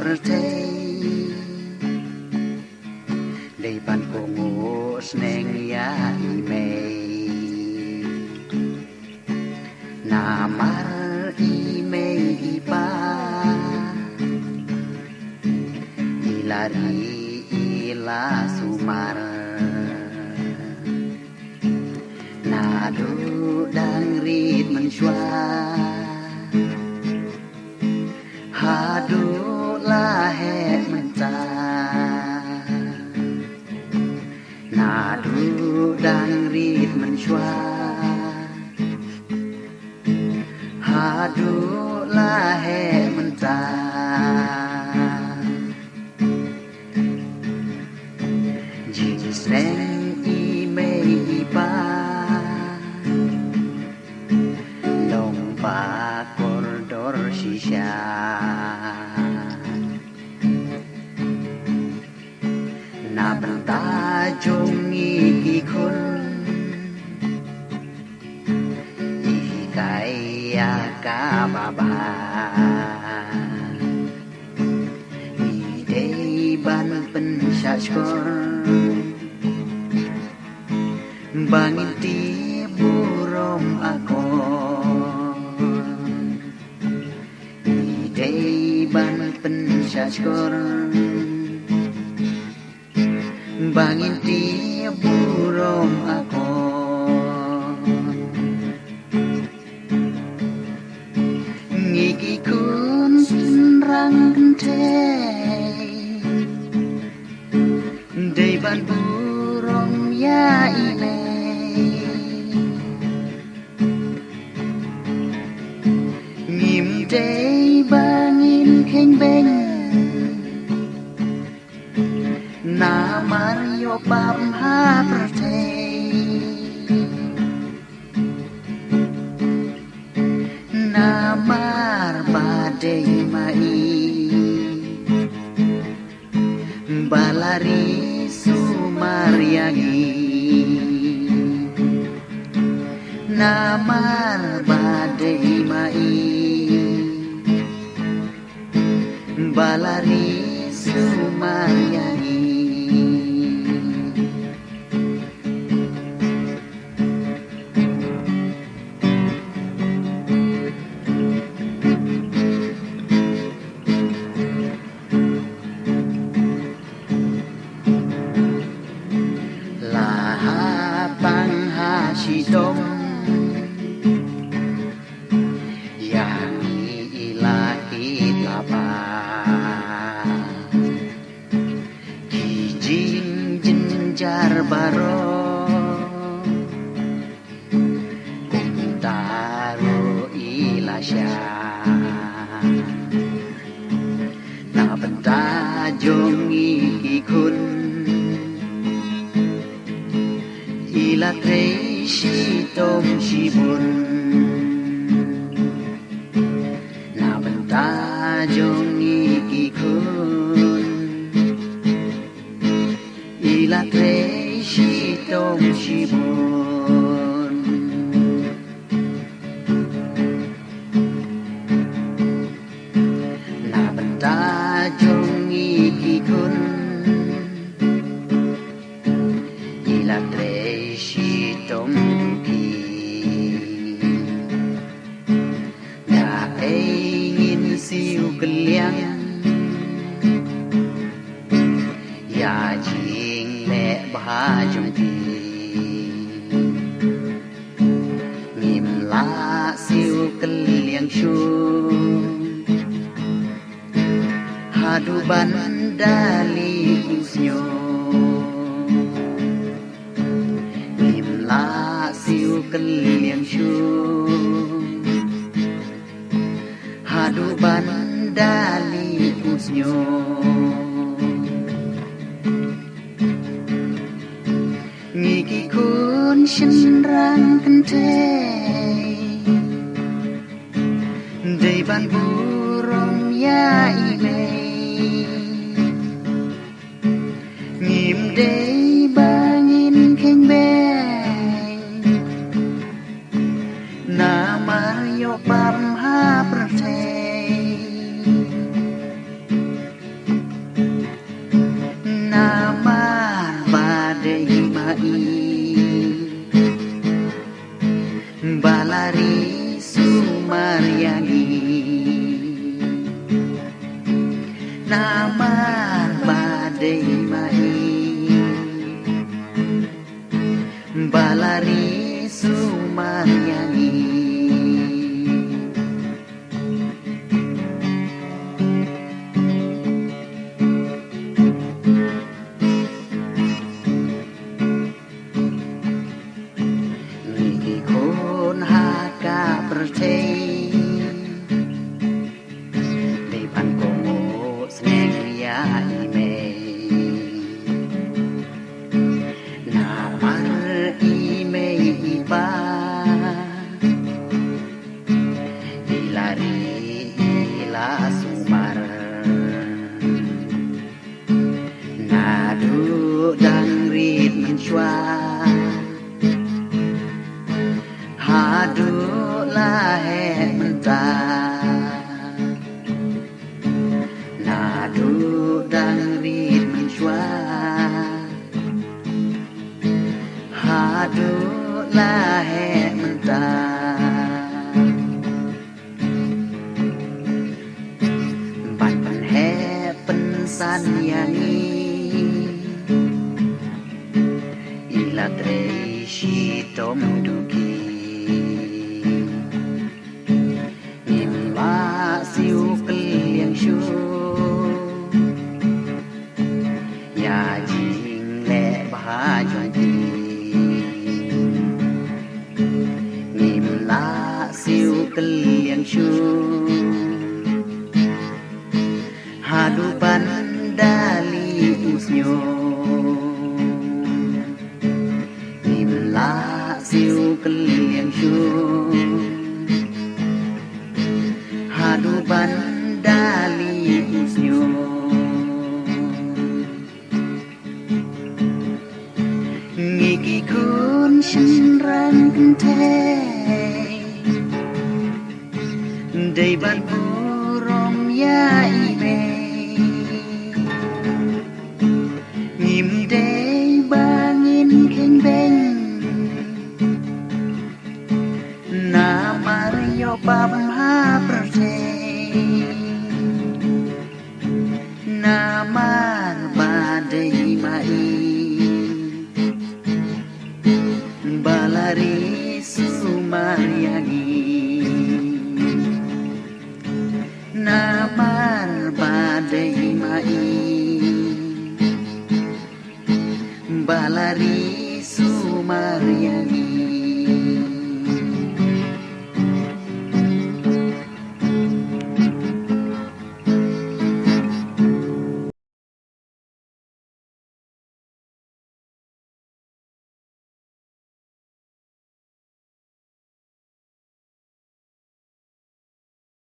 ประเทศได้บันโกโง่สแนงยาอีเมนามาอีเมอีปาอีลารีอีลาสุมานาดูดังรีดมันชวาหาดูลาแหกมันตานาดูดังรีดมันชวาหาดูลาแหกมันตาจีแสงอีเมอีปาลงปากคอร์ดอร์ชิชานาบันตาจงอีกี่คนอีกายากาบาบาอีเดบันเป็นชาชกbangin di burom aku idei ban pensyashkor bangin di burom aku ngiki kun rang kente dei ban burom ya ile day bangin keng beng na mario pam ha prate na mar bade mai balari sumariangi na mar bade mai balari sumayani laha pangha shidom yani ilahi lapa jar baro kuntaro ilasya na benta jongi ikun ila treshi tom shibun na benta jongi ikun ila treshi tom shibun na benta jongi ikun ila treshi tom ki na ingin siu keliang ya jing le ba jong ki ngim la siu keliang shu hadu bandali kusnyo ngim la siu keliang shu hadu bandali kusnyo ngiki kun shinrang kente dei ban burom ya ile ngim dei bangin keng beng na mario pam ha prate balari sumaryangi namar badai mai balari sumaryangi balari sumaryangi